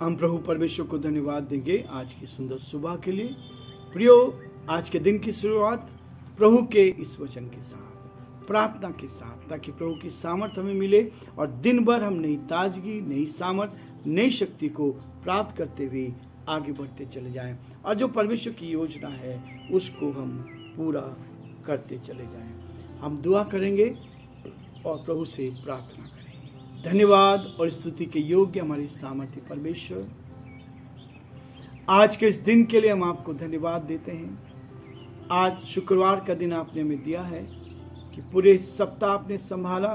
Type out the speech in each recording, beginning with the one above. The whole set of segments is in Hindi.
हम प्रभु परमेश्वर को धन्यवाद देंगे आज की सुंदर सुबह के लिए। प्रियो, आज के दिन की शुरुआत प्रभु के इस वचन के साथ, प्रार्थना के साथ, ताकि प्रभु की सामर्थ्य हमें मिले और दिन भर हम नई ताजगी, नई सामर्थ्य, नई शक्ति को प्राप्त करते हुए आगे बढ़ते चले जाएं और जो परमेश्वर की योजना है उसको हम पूरा करते चले जाएं। हम दुआ करेंगे और प्रभु से प्रार्थना करेंगे। धन्यवाद और स्तुति के योग्य हमारे सामर्थ्य परमेश्वर, आज के इस दिन के लिए हम आपको धन्यवाद देते हैं। आज शुक्रवार का दिन आपने हमें दिया है कि पूरे सप्ताह आपने संभाला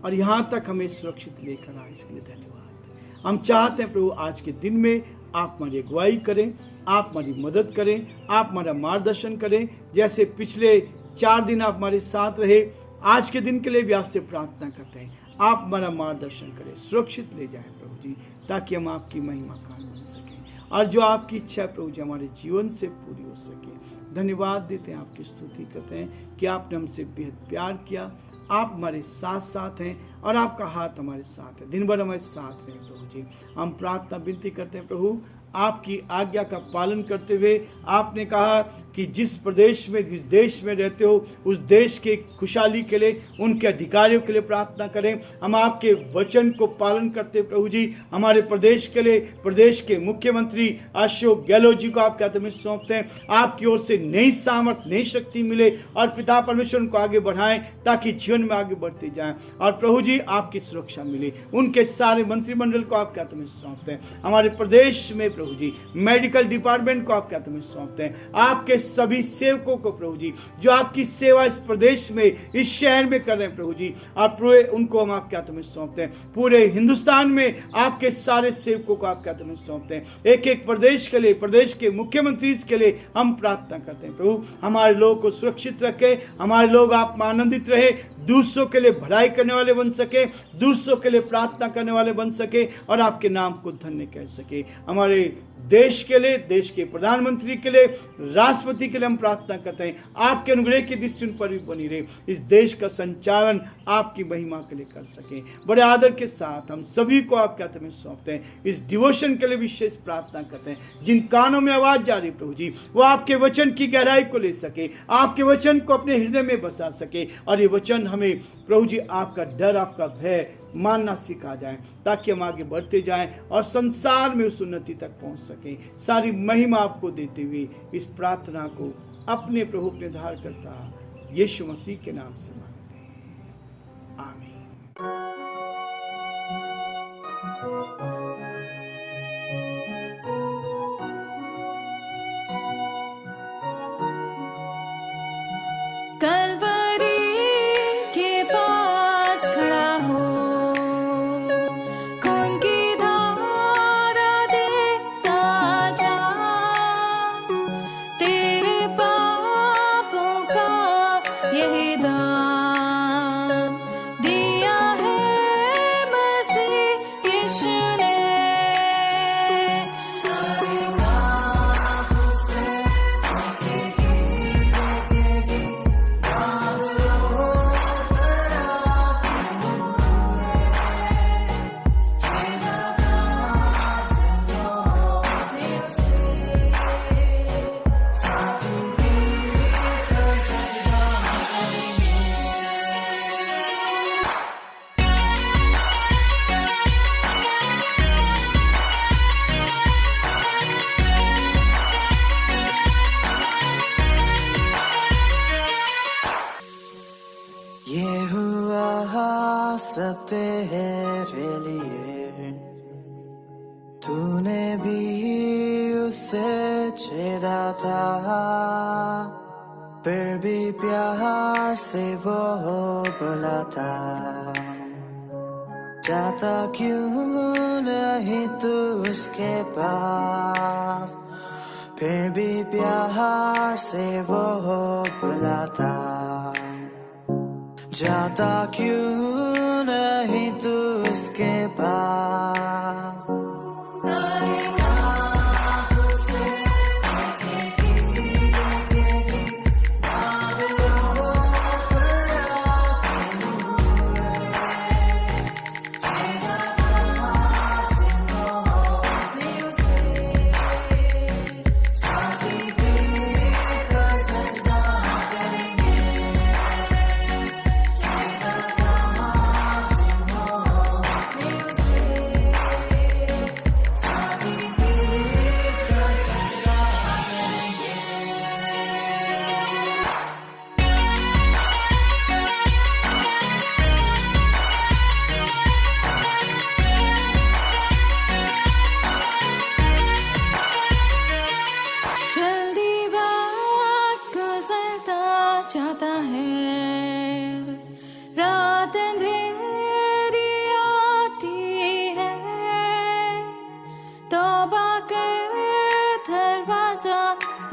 और यहाँ तक हमें सुरक्षित लेकर आए, इसके लिए धन्यवाद। हम चाहते हैं प्रभु आज के दिन में आप हमारी अगुवाई करें, आप हमारी मदद करें, आप हमारा मार्गदर्शन करें। जैसे पिछले 4 दिन आप हमारे साथ रहे, आज के दिन के लिए भी आपसे प्रार्थना करते हैं, आप हमारा मार्गदर्शन करें, सुरक्षित ले जाएं प्रभु जी, ताकि हम आपकी महिमा का बन सकें और जो आपकी इच्छा है प्रभु जी हमारे जीवन से पूरी हो सके। धन्यवाद देते हैं, आपकी स्तुति करते हैं कि आपने हमसे बेहद प्यार किया, आप हमारे साथ साथ हैं और आपका हाथ हमारे साथ है, दिन भर हमारे साथ रहें प्रभु जी। हम प्रार्थना विनती करते हैं प्रभु, आपकी आज्ञा का पालन करते हुए आपने कहा कि जिस प्रदेश में, जिस देश में रहते हो उस देश के खुशहाली के लिए, उनके अधिकारियों के लिए प्रार्थना करें। हम आपके वचन को पालन करते प्रभु जी, हमारे प्रदेश के लिए प्रदेश के मुख्यमंत्री अशोक गहलोत जी को आपके हाथ में सौंपते हैं। आपकी ओर से नई सामर्थ, नई शक्ति मिले और पिता परमेश्वर उनको आगे बढ़ाएं ताकि जीवन में आगे बढ़ते जाएं और प्रभु जी आपकी सुरक्षा मिले। उनके सारे मंत्रिमंडल को आपके हाथ में सौंपते हैं। हमारे प्रदेश में प्रभु जी मेडिकल डिपार्टमेंट को आपके हाथ में सौंपते हैं। आपके सभी सेवकों को प्रभु जी जो आपकी सेवा इस प्रदेश में, इस शहर में कर रहे हैं प्रभु जी, आप पूरे उनको हम आपके हाथ में सौंपते हैं। पूरे हिंदुस्तान में आपके सारे सेवकों को आपके हाथ में सौंपते हैं। एक एक प्रदेश के लिए, प्रदेश के मुख्यमंत्री के लिए हम प्रार्थना करते हैं प्रभु, हमारे लोगों को सुरक्षित रखे, हमारे लोग आप में आनंदित रहे, दूसरों के लिए भलाई करने वाले बन सके, दूसरों के लिए प्रार्थना करने वाले बन सके और आपके नाम को धन्य कह सके। हमारे देश के लिए, देश के प्रधानमंत्री के लिए, राष्ट्रपति के लिए हम प्रार्थना करते हैं, आपके अनुग्रह की दृष्टि उन पर भी बनी रहे, इस देश का संचालन आपकी महिमा के लिए कर सके। बड़े आदर के साथ हम सभी को आपके हाथ में सौंपते हैं। इस डिवोशन के लिए विशेष प्रार्थना करते हैं। जिन कानों में आवाज जा रही प्रभु जी, वो आपके वचन की गहराई को ले सके, आपके वचन को अपने हृदय में बसा सके और ये वचन हमें प्रभु जी आपका डर, आपका भय मानना सिखा जाए, ताकि हम आगे बढ़ते जाएं और संसार में उस उन्नति तक पहुंच सकें। सारी महिमा आपको देते हुए इस प्रार्थना को अपने प्रभु पे धार करता यीशु मसीह के नाम से मांगते हैं, आमीन। सब तेरे लिए, तूने भी उसे छेड़ा था, फिर भी प्यार से वो बुलाता। जाता क्यों नहीं तू उसके पास, फिर भी प्यार से वो बुलाता। जाता क्यों नहीं तू उसके पास।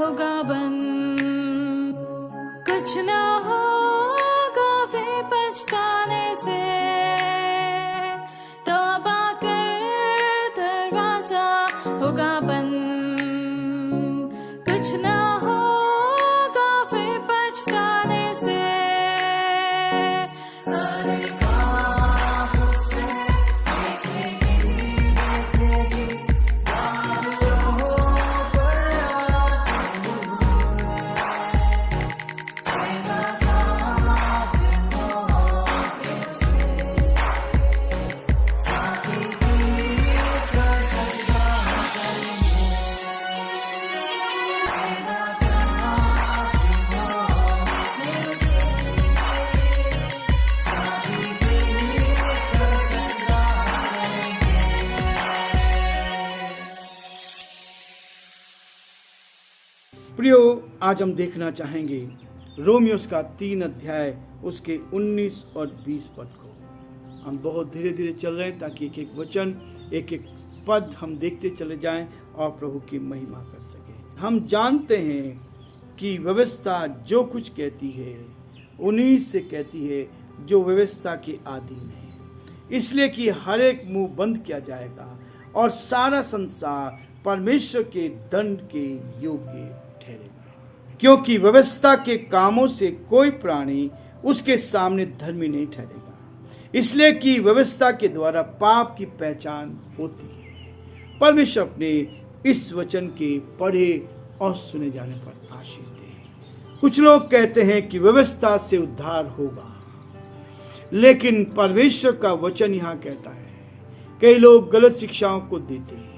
होगा बंद, कुछ ना होगा फिर पछताने से, तौबा कर दरवाजा होगा बंद, कुछ ना होगा फिर पछताने से। प्रियो, आज हम देखना चाहेंगे रोमियोस का 3 अध्याय उसके 19 और 20 पद को। हम बहुत धीरे धीरे चल रहे हैं ताकि एक एक वचन, एक एक पद हम देखते चले जाएं और प्रभु की महिमा कर सकें। हम जानते हैं कि व्यवस्था जो कुछ कहती है उन्हीं से कहती है जो व्यवस्था के अधीन है, इसलिए कि हर एक मुंह बंद किया जाएगा और सारा संसार परमेश्वर के दंड के योग्य ठहरेगा, क्योंकि व्यवस्था के कामों से कोई प्राणी उसके सामने धर्मी नहीं ठहरेगा, इसलिए कि व्यवस्था के द्वारा पाप की पहचान होती है। परमेश्वर अपने इस वचन के पढ़े और सुने जाने पर आशीष दे। कुछ लोग कहते हैं कि व्यवस्था से उद्धार होगा, लेकिन परमेश्वर का वचन यहाँ कहता है, कई लोग गलत शिक्षाओं को देते हैं।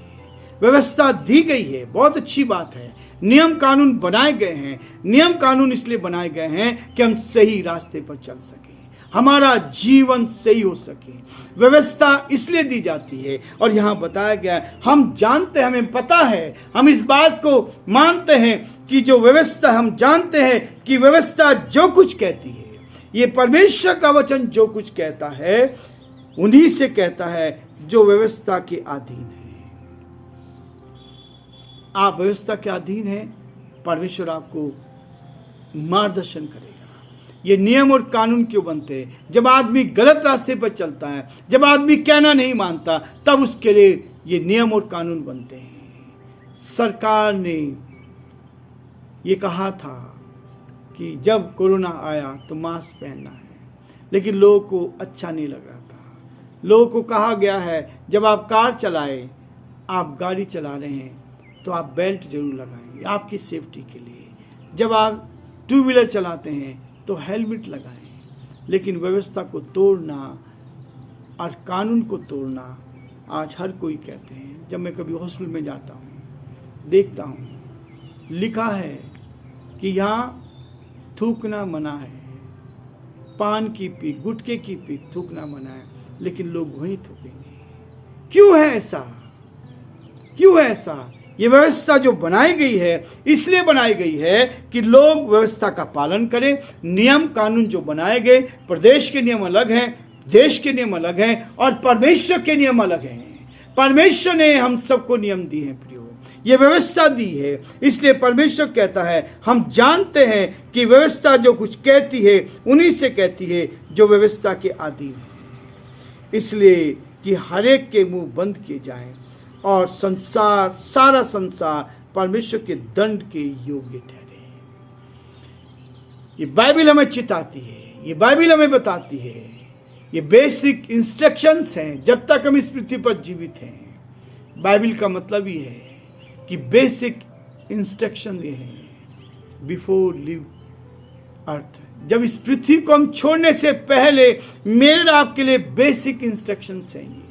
व्यवस्था दी गई है, बहुत अच्छी बात है, नियम कानून बनाए गए हैं। नियम कानून इसलिए बनाए गए हैं कि हम सही रास्ते पर चल सके, हमारा जीवन सही हो सके। व्यवस्था इसलिए दी जाती है और यहाँ बताया गया है, हम जानते हैं, हमें पता है, हम इस बात को मानते हैं कि जो व्यवस्था, हम जानते हैं कि व्यवस्था जो कुछ कहती है, ये परमेश्वर का वचन जो कुछ कहता है उन्हीं से कहता है जो व्यवस्था के अधीन है। आप व्यवस्था के अधीन हैं, परमेश्वर आपको मार्गदर्शन करेगा। ये नियम और कानून क्यों बनते हैं? जब आदमी गलत रास्ते पर चलता है, जब आदमी कहना नहीं मानता, तब उसके लिए ये नियम और कानून बनते हैं। सरकार ने ये कहा था कि जब कोरोना आया तो मास्क पहनना है, लेकिन लोगों को अच्छा नहीं लग रहा था। लोगों को कहा गया है जब आप कार चलाएं, आप गाड़ी चला रहे हैं तो आप बेल्ट जरूर लगाएं आपकी सेफ्टी के लिए। जब आप 2 व्हीलर चलाते हैं तो हेलमेट लगाएं। लेकिन व्यवस्था को तोड़ना और कानून को तोड़ना आज हर कोई कहते हैं। जब मैं कभी हॉस्पिटल में जाता हूँ, देखता हूँ लिखा है कि यहाँ थूकना मना है, पान की पीक, गुटखे की पीक थूकना मना है, लेकिन लोग वहीं थूकेंगे। क्यों है ऐसा? क्यों है ऐसा? ये व्यवस्था जो बनाई गई है इसलिए बनाई गई है कि लोग व्यवस्था का पालन करें। नियम कानून जो बनाए गए, प्रदेश के नियम अलग हैं, देश के नियम अलग हैं और परमेश्वर के नियम अलग हैं। परमेश्वर ने हम सबको नियम दिए हैं प्रियो, ये व्यवस्था दी है। इसलिए परमेश्वर कहता है, हम जानते हैं कि व्यवस्था जो कुछ कहती है उन्हीं से कहती है जो व्यवस्था के अधीन है, इसलिए कि हर एक के मुंह बंद किए जाएं और संसार, सारा संसार परमेश्वर के दंड के योग्य ठहरे। ये बाइबल हमें चिताती है, ये बाइबल हमें बताती है, ये बेसिक इंस्ट्रक्शंस हैं जब तक हम इस पृथ्वी पर जीवित हैं। बाइबल का मतलब ही है कि बेसिक इंस्ट्रक्शन ये है बिफोर लिव अर्थ। जब इस पृथ्वी को हम छोड़ने से पहले मेरे आपके लिए बेसिक इंस्ट्रक्शंस हैं ये।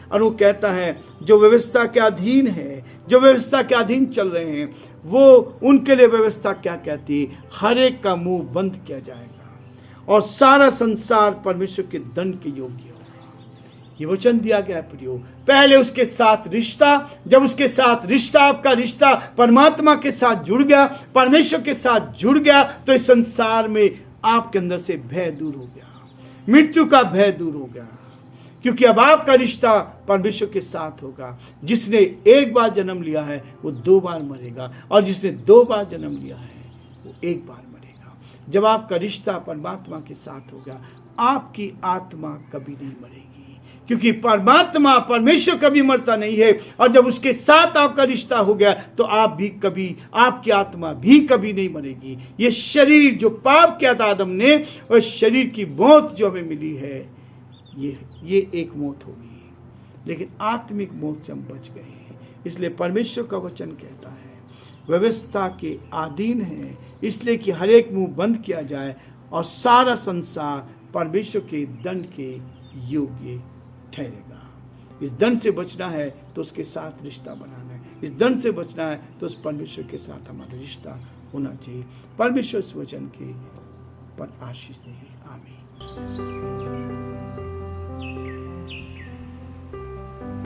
और वो कहता है जो व्यवस्था के अधीन है, जो व्यवस्था के अधीन चल रहे हैं, वो उनके लिए व्यवस्था क्या कहती है? हर एक का मुंह बंद किया जाएगा और सारा संसार परमेश्वर के दंड के योग्य होगा। ये वचन दिया गया है प्रियो। पहले उसके साथ रिश्ता, जब उसके साथ रिश्ता, आपका रिश्ता परमात्मा के साथ जुड़ गया, परमेश्वर के साथ जुड़ गया, तो इस संसार में आपके अंदर से भय दूर हो गया, मृत्यु का भय दूर हो गया। क्योंकि अब आपका रिश्ता परमेश्वर के साथ होगा। जिसने एक बार जन्म लिया है वो 2 बार मरेगा, और जिसने 2 बार जन्म लिया है वो 1 बार मरेगा। जब आपका रिश्ता परमात्मा के साथ होगा, आपकी आत्मा कभी नहीं मरेगी, क्योंकि परमात्मा परमेश्वर कभी मरता नहीं है। और जब उसके साथ आपका रिश्ता हो गया तो आप भी कभी, आपकी आत्मा भी कभी नहीं मरेगी। ये शरीर जो पाप किया था आदम ने, और शरीर की मौत जो हमें मिली है, ये एक मौत होगी, लेकिन आत्मिक मौत से हम बच गए हैं। इसलिए परमेश्वर का वचन कहता है व्यवस्था के अधीन है, इसलिए कि हर एक मुंह बंद किया जाए और सारा संसार परमेश्वर के दंड के योग्य ठहरेगा। इस दंड से बचना है तो उसके साथ रिश्ता बनाना है, इस दंड से बचना है तो उस परमेश्वर के साथ हमारा रिश्ता होना चाहिए। परमेश्वर इस वचन के पर आशीष दे। आमीन।